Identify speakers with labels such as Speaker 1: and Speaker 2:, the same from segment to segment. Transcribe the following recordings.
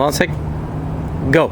Speaker 1: Hold on a sec. Go.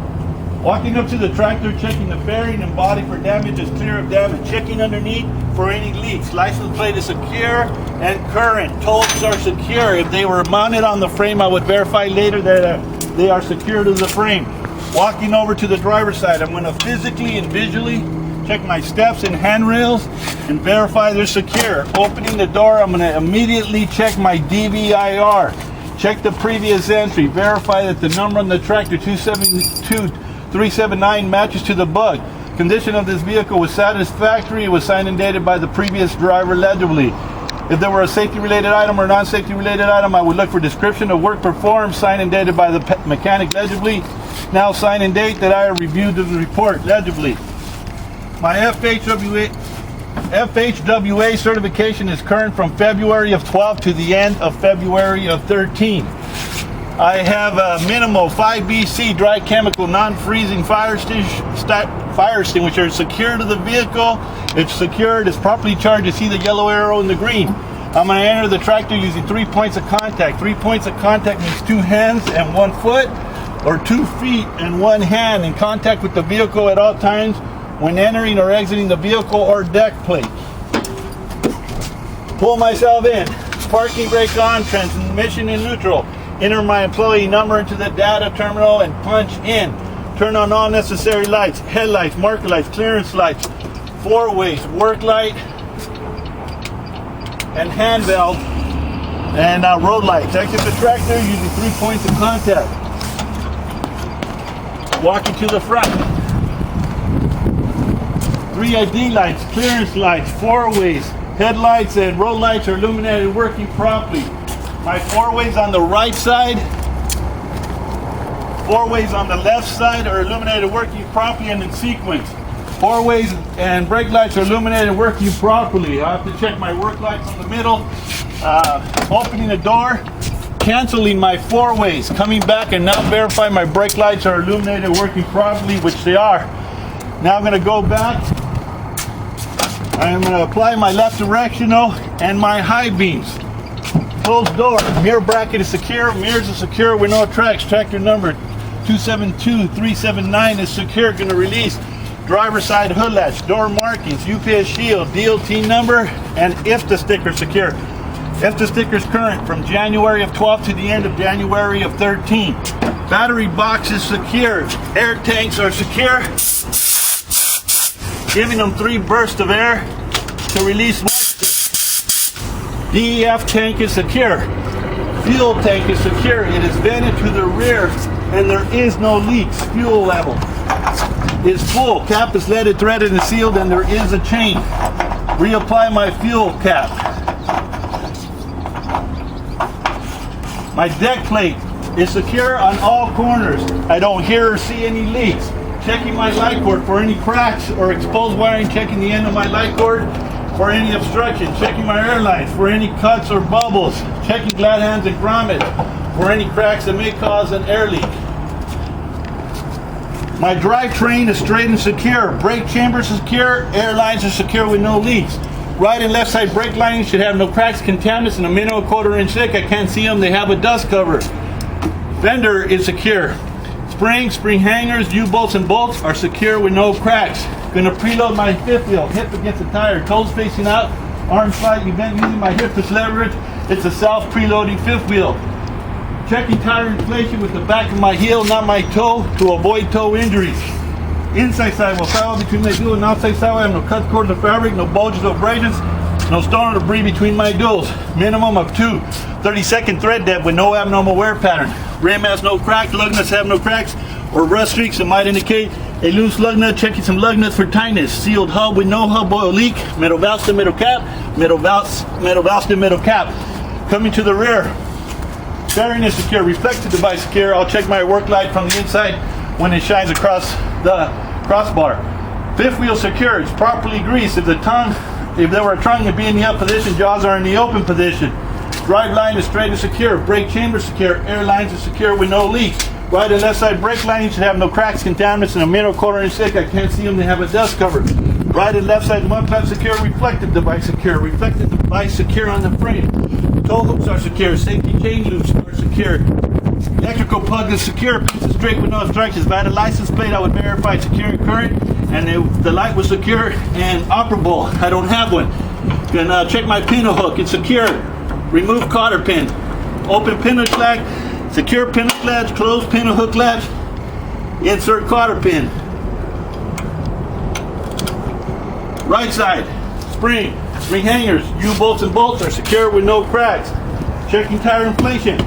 Speaker 2: Walking up to the tractor, checking the bearing and body for damage is clear of damage. Checking underneath for any leaks. License plate is secure and current. Tolls are secure. If they were mounted on the frame, I would verify later that they are secure to the frame. Walking over to the driver's side, I'm going to physically and visually check my steps and handrails and verify they're secure. Opening the door, I'm going to immediately check my DVIR. Check the previous entry. Verify that the number on the tractor 272379 matches to the bug. Condition of this vehicle was satisfactory. It was signed and dated by the previous driver legibly. If there were a safety related item or non-safety related item, I would look for description of work performed, signed and dated by the mechanic legibly. Now sign and date that I have reviewed the report legibly. My FHWA certification is current from February of 12 to the end of February of 13. I have a minimal 5BC dry chemical non-freezing fire extinguisher secured to the vehicle. It's secured, it's properly charged. You see the yellow arrow and the green. I'm going to enter the tractor using 3 points of contact. 3 points of contact means 2 hands and 1 foot, or 2 feet and 1 hand in contact with the vehicle at all times when entering or exiting the vehicle or deck plate. Pull myself in. Parking brake on, transmission in neutral. Enter my employee number into the data terminal and punch in. Turn on all necessary lights, headlights, marker lights, clearance lights, 4-ways, work light, and hand valve, and road lights. Exit the tractor using 3 points of contact. Walking to the front. 3 ID lights, clearance lights, 4-ways, headlights and road lights are illuminated, working properly. My 4-ways on the right side, 4-ways on the left side are illuminated, working properly and in sequence. 4-ways and brake lights are illuminated, working properly. I have to check my work lights on the middle. Opening the door, canceling my 4-ways, coming back and now verify my brake lights are illuminated, working properly, which they are. Now I'm going to go back. I'm going to apply my left directional and my high beams. Closed door, mirror bracket is secure, mirrors are secure with no tracks. Tractor number 272379 is secure, going to release. Driver side hood latch, door markings, UPS shield, DOT number, and IFTA sticker secure. IFTA sticker is current from January of 12 to the end of January of 13. Battery box is secure. Air tanks are secure. Giving them 3 bursts of air to release moisture. DEF tank is secure. Fuel tank is secure. It is vented to the rear and there is no leaks. Fuel level is full. Cap is leaded, threaded, and sealed, and there is a chain. Reapply my fuel cap. My deck plate is secure on all corners. I don't hear or see any leaks. Checking my light cord for any cracks or exposed wiring. Checking the end of my light cord for any obstruction. Checking my air lines for any cuts or bubbles. Checking glad hands and grommets for any cracks that may cause an air leak. My drivetrain is straight and secure. Brake chambers are secure. Air lines are secure with no leaks. Right and left side brake lines should have no cracks, contaminants, and a minimum 1/4 inch thick. I can't see them. They have a dust cover. Fender is secure. Spring hangers, U-bolts, and bolts are secure with no cracks. Gonna preload my fifth wheel, hip against the tire, toes facing out, arms flat, event using my hip as leverage. It's a self-preloading fifth wheel. Checking tire inflation with the back of my heel, not my toe, to avoid toe injuries. Inside sidewall, sidewall between my dual and outside sidewall. I have no cuts, cords, or fabric, no bulges or abrasions, no stone or debris between my duals. Minimum of 2 30-second thread depth with no abnormal wear pattern. Rim has no crack, lug nuts have no cracks or rust streaks that might indicate a loose lug nut. Checking some lug nuts for tightness. Sealed hub with no hub oil leak. Metal valve to metal cap. Metal valve to metal cap. Coming to the rear. Bearing is secure. Reflective device secure. I'll check my work light from the inside when it shines across the crossbar. Fifth wheel secure. It's properly greased. If there were a tongue, it'd be in the up position. Jaws are in the open position. Drive line is straight and secure. Brake chamber secure. Air lines are secure with no leak. Right and left side brake lines should have no cracks, contaminants, and a minimum 1/4 inch thick. I can't see them. They have a dust cover. Right and left side mud flap secure. Reflective device secure. Reflective device secure on the frame. Tow hooks are secure. Safety chain loops are secure. Electrical plug is secure, pins is straight with no obstructions. If I had a license plate, I would verify secure and current, and the light was secure and operable. I don't have one. Can check my pintle hook, it's secure. Remove cotter pin. Open pintle latch, secure pintle latch, close pintle hook latch, insert cotter pin. Right side, spring hangers, U-bolts and bolts are secure with no cracks. Checking tire inflation.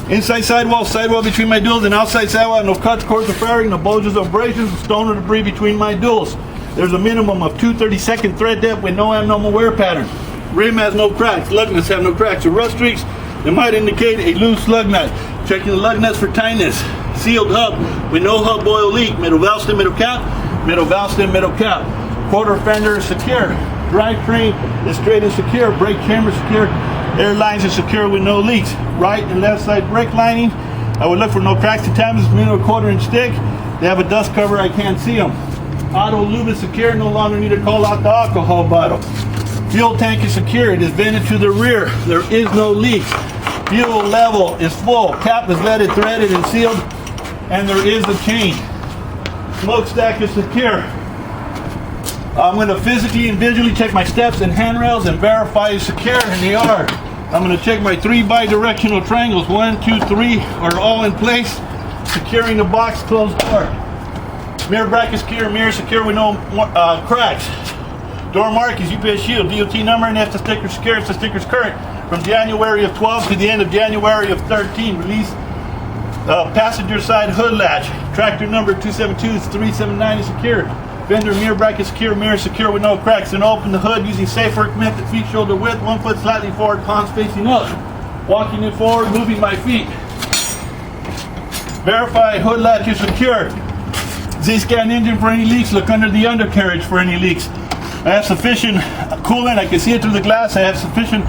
Speaker 2: Inside sidewall between my duals, and outside sidewall, no cuts, cords, or firing, no bulges or abrasions, stone or debris between my duals. There's a minimum of 2/32 thread depth with no abnormal wear pattern. Rim has no cracks, lug nuts have no cracks or rust streaks that might indicate a loose lug nut. Checking the lug nuts for tightness. Sealed hub with no hub oil leak. Middle valve stem, middle cap, middle valve stem, middle cap. Quarter fender is secure. Drivetrain is straight and secure. Brake chamber secure. Air lines are secure with no leaks. Right and left side brake lining, I would look for no cracks, contaminants, minimum 1/4 inch thick. They have a dust cover, I can't see them. Auto lube is secure, no longer need to call out the alcohol bottle. Fuel tank is secure, it is vented to the rear. There is no leaks. Fuel level is full. Cap is vetted, threaded, and sealed, and there is a chain. Smokestack is secure. I'm going to physically and visually check my steps and handrails and verify it's secure, and they are. I'm going to check my 3 bi-directional triangles. 1, 2, 3 are all in place, securing the box closed door. Mirror bracket secure, mirror secure with no cracks. Door mark is UPS shield, DOT number, and if the sticker secure, if the sticker's current. From January of 12 to the end of January of 13, release passenger side hood latch. Tractor number 272-379 is secure. Fender mirror bracket secure, mirror secure with no cracks. And open the hood using safe work method, feet shoulder width, 1 foot slightly forward, palms facing up. Walking it forward, moving my feet. Verify hood latch is secure. Z-scan engine for any leaks, look under the undercarriage for any leaks. I have sufficient coolant, I can see it through the glass. I have sufficient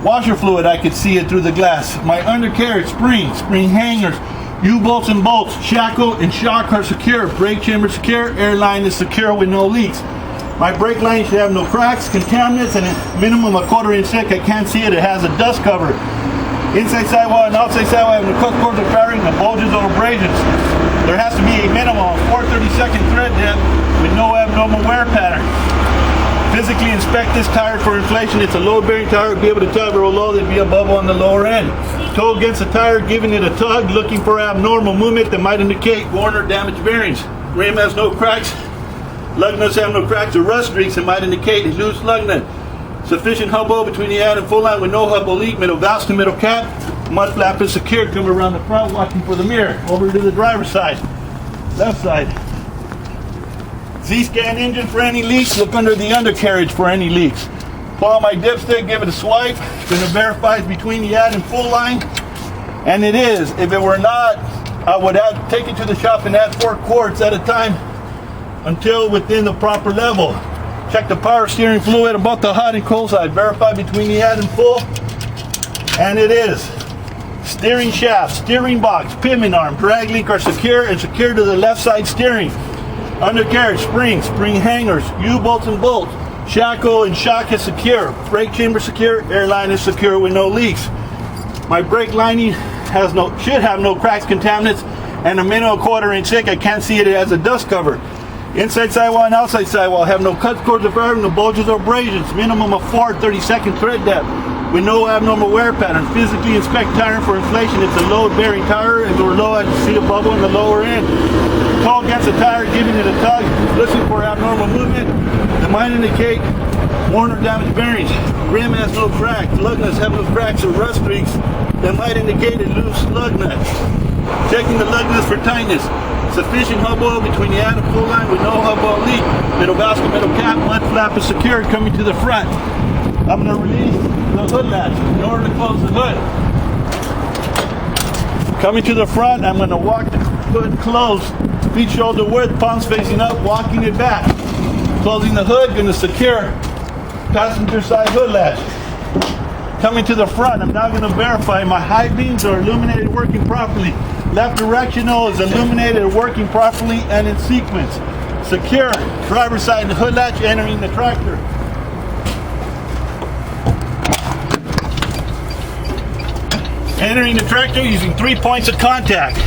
Speaker 2: washer fluid, I can see it through the glass. My undercarriage, spring hangers, U-bolts and bolts, shackle and shock are secure. Brake chamber secure, air line is secure with no leaks. My brake line should have no cracks, contaminants, and a minimum of 1/4 inch thick. I can't see it, it has a dust cover. Inside sidewall and outside sidewall have no cut cords or firing, no bulges or abrasions. There has to be a minimum of 4/32 thread depth with no abnormal wear pattern. Physically inspect this tire for inflation. It's a load bearing tire, be able to tug or low, there'd be a bubble on the lower end. Toe against the tire, giving it a tug, looking for abnormal movement that might indicate worn or damaged bearings. Rim has no cracks. Lug nuts have no cracks or rust streaks that might indicate a loose lug nut. Sufficient hub hole between the add and full line with no hub hole leak. Middle valve to middle cap. Mud flap is secure. Come around the front, watching for the mirror. Over to the driver's side. Left side. Z-scan engine for any leaks. Look under the undercarriage for any leaks. Pull out my dipstick, give it a swipe. Going to verify it's between the add and full line. And it is. If it were not, I would have take it to the shop and add 4 quarts at a time until within the proper level. Check the power steering fluid about the hot and cold side. Verify between the add and full. And it is. Steering shaft, steering box, pivot arm, drag link are secure and secure to the left side steering. Undercarriage, spring hangers, U-bolts and bolts. Shackle and shock is secure. Brake chamber secure, air line is secure with no leaks. My brake lining should have no cracks, contaminants, and a minimum 1/4 inch thick. I can't see it as a dust cover. Inside sidewall and outside sidewall have no cuts, cords, or firing, no bulges or abrasions. Minimum of 4/32 thread depth with no abnormal wear pattern. Physically inspect tire for inflation. It's a load-bearing tire. If it were low, I can see a bubble in the lower end. Toe against the tire, giving it a tug, looking for abnormal movement that might indicate worn or damaged bearings. Rim has no cracks. Lug nuts have no cracks or rust streaks that might indicate a loose lug nut. Checking the lug nuts for tightness. Sufficient hub oil between the add and full line with no hub oil leak. Middle basket, middle cap, mud flap is secured coming to the front. I'm going to release the hood latch in order to close the hood. Coming to the front, I'm going to walk the hood closed. Feet shoulder width, palms facing up, walking it back. Closing the hood, going to secure passenger side hood latch. Coming to the front, I'm now going to verify my high beams are illuminated, working properly. Left directional is illuminated, working properly and in sequence. Secure driver's side and hood latch entering the tractor. Entering the tractor using 3 points of contact.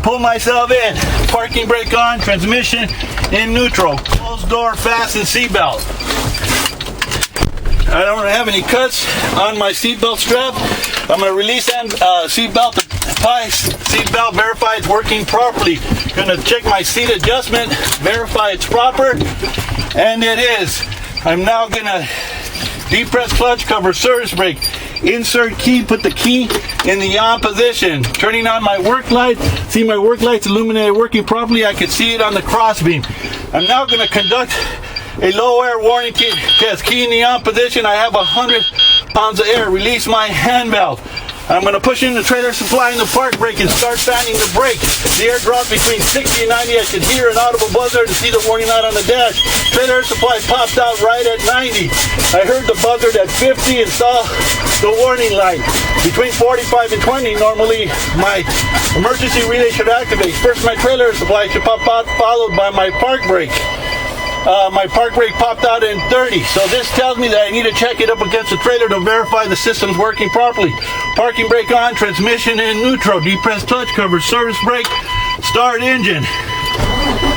Speaker 2: Pull myself in. Parking brake on, transmission in neutral. Closed door, fasten seatbelt. I don't have any cuts on my seatbelt strap. I'm going to release that seatbelt seatbelt, verify it's working properly. Going to check my seat adjustment, verify it's proper, and it is. I'm now going to depress clutch, cover service brake, insert key, put the key in the on position, turning on my work light. See my work lights illuminated, working properly. I can see it on the cross beam. I'm now going to conduct a low air warning test. Key in the on position. I have 100 pounds of air. Release my hand valve. I'm going to push in the trailer supply in the park brake and start fanning the brake. The air drops between 60 and 90. I can hear an audible buzzer and see the warning light on the dash. Trailer supply popped out right at 90. I heard the buzzer at 50 and saw the warning light. Between 45 and 20, normally my emergency relay should activate. First, my trailer supply should pop out, followed by my park brake. My park brake popped out in 30, so this tells me that I need to check it up against the trailer to verify the system's working properly. Parking brake on, transmission in neutral, depress clutch cover, service brake, start engine.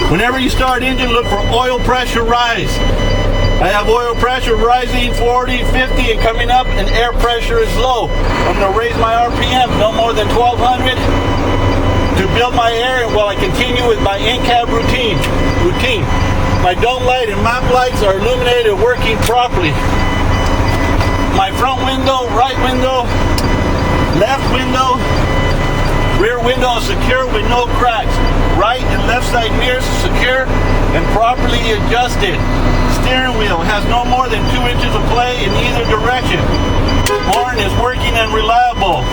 Speaker 2: Whenever you start engine, look for oil pressure rise. I have oil pressure rising 40, 50, and coming up, and air pressure is low. I'm going to raise my RPM no more than 1200 to build my air while I continue with my in-cab routine. My dome light and map lights are illuminated and working properly. My front window, right window, left window, rear window is secure with no cracks. Right and left side mirrors are secure and properly adjusted. Steering wheel has no more than 2 inches of play in either direction. Horn is working and reliable.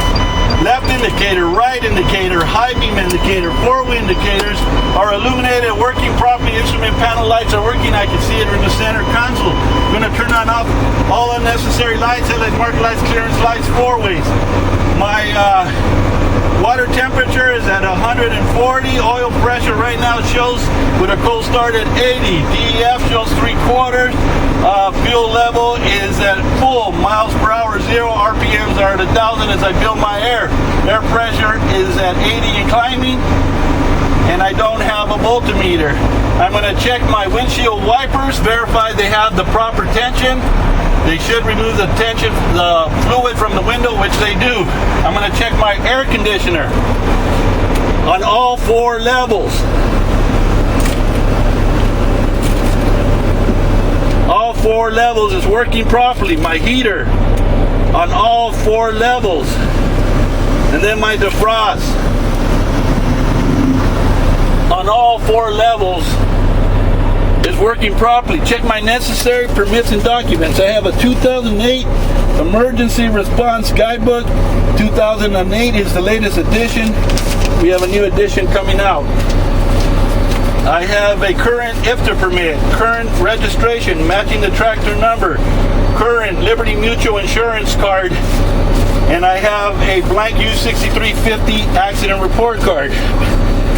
Speaker 2: Left indicator, right indicator, high beam indicator, 4 indicators are illuminated and working properly. Instrument panel lights are working. I can see it in the center console. I'm going to turn on off all unnecessary lights, headlights, marker lights, clearance lights, 4-ways. My water temperature is at 140. Oil pressure right now shows with a cold start at 80. DEF shows 3/4. Fuel level is at full. Miles per hour 0. RPMs are at 1,000 as I build my air. Air pressure is at 80 and climbing. And I don't have a voltmeter. I'm going to check my windshield wipers, verify they have the proper tension. They should remove the tension, the fluid from the window, which they do. I'm going to check my air conditioner on all 4 levels. All 4 levels is working properly. My heater on all 4 levels. And then my defrost on all 4 levels is working properly. Check my necessary permits and documents. I have a 2008 Emergency Response Guidebook. 2008 is the latest edition. We have a new edition coming out. I have a current IFTA permit, current registration matching the tractor number, current Liberty Mutual insurance card, and I have a blank U6350 accident report card.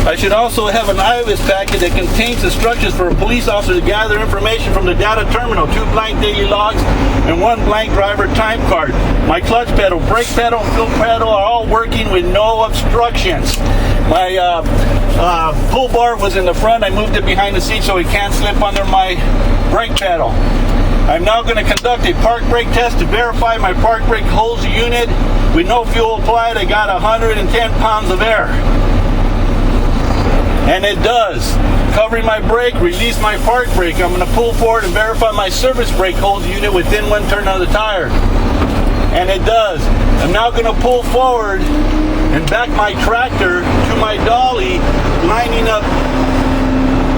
Speaker 2: I should also have an IVIS packet that contains instructions for a police officer to gather information from the data terminal, 2 blank daily logs, and 1 blank driver time card. My clutch pedal, brake pedal, and fuel pedal are all working with no obstructions. My pull bar was in the front. I moved it behind the seat so it can't slip under my brake pedal. I'm now going to conduct a park brake test to verify my park brake holds the unit with no fuel applied. I got 110 pounds of air. And it does. Covering my brake, release my park brake. I'm going to pull forward and verify my service brake holds the unit within 1 turn of the tire. And it does. I'm now going to pull forward and back my tractor to my dolly, lining up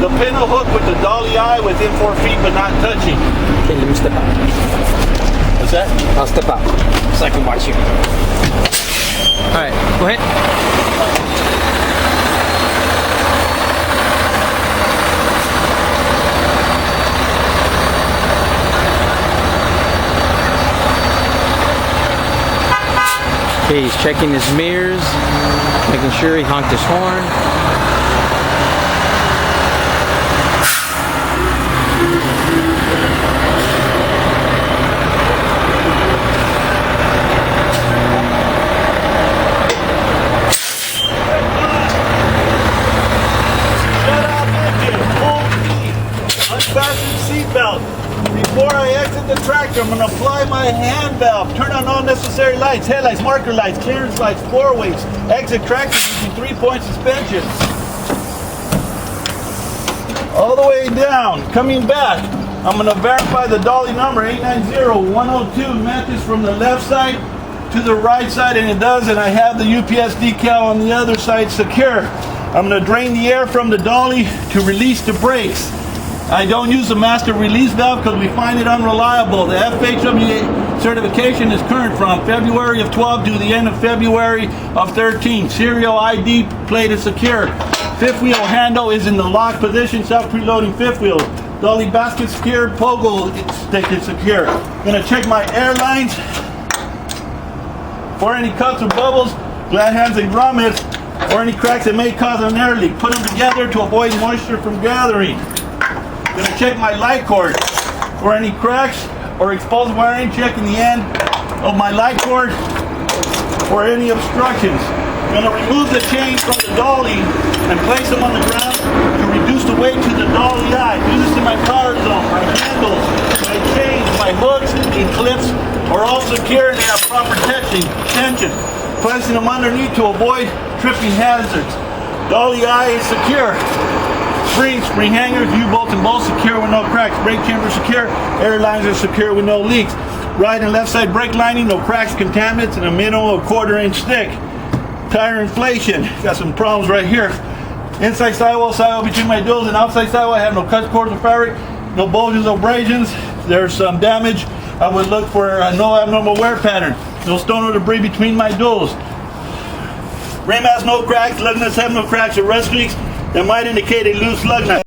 Speaker 2: the pintle hook with the dolly eye within 4 feet but not touching.
Speaker 1: Okay, let me step out.
Speaker 2: What's that?
Speaker 1: I'll step out so I can watch you. Alright, go ahead. Okay, he's checking his mirrors, making sure he honked his horn.
Speaker 2: exit the tractor, I'm going to apply my hand valve, turn on all necessary lights, headlights, marker lights, clearance lights, floor weights, exit tractor using 3-point suspension. All the way down. Coming back, I'm going to verify the dolly number 890102 matches from the left side to the right side, and it does, and I have the UPS decal on the other side secure. I'm going to drain the air from the dolly to release the brakes. I don't use the master release valve because we find it unreliable. The FHWA certification is current from February of 12 to the end of February of 13. Serial ID plate is secure. Fifth wheel handle is in the lock position, self-preloading fifth wheel. Dolly basket secure, pogo stick is secure. I'm going to check my air lines for any cuts or bubbles, glad hands and grommets, or any cracks that may cause an air leak. Put them together to avoid moisture from gathering. I'm going to check my light cord for any cracks or exposed wiring. Check in the end of my light cord for any obstructions. I'm going to remove the chains from the dolly and place them on the ground to reduce the weight to the dolly eye. Do this in my power zone. My handles, my chains, my hooks, and clips are all secure and they have proper tension. Placing them underneath to avoid tripping hazards. Dolly eye is secure. Spring hangers, U-bolts and bolts secure with no cracks. Brake chamber secure. Air lines are secure with no leaks. Right and left side brake lining, no cracks, contaminants, and a minimum of 1/4-inch thick. Tire inflation, got some problems right here. Inside sidewall between my duals, and outside sidewall I have no cuts, cords, or fabric, no bulges or abrasions. There's some damage. I would look for no abnormal wear pattern. No stone or debris between my duals. Rim has no cracks, lug nuts have no cracks or rust streaks that might indicate a loose lug nut.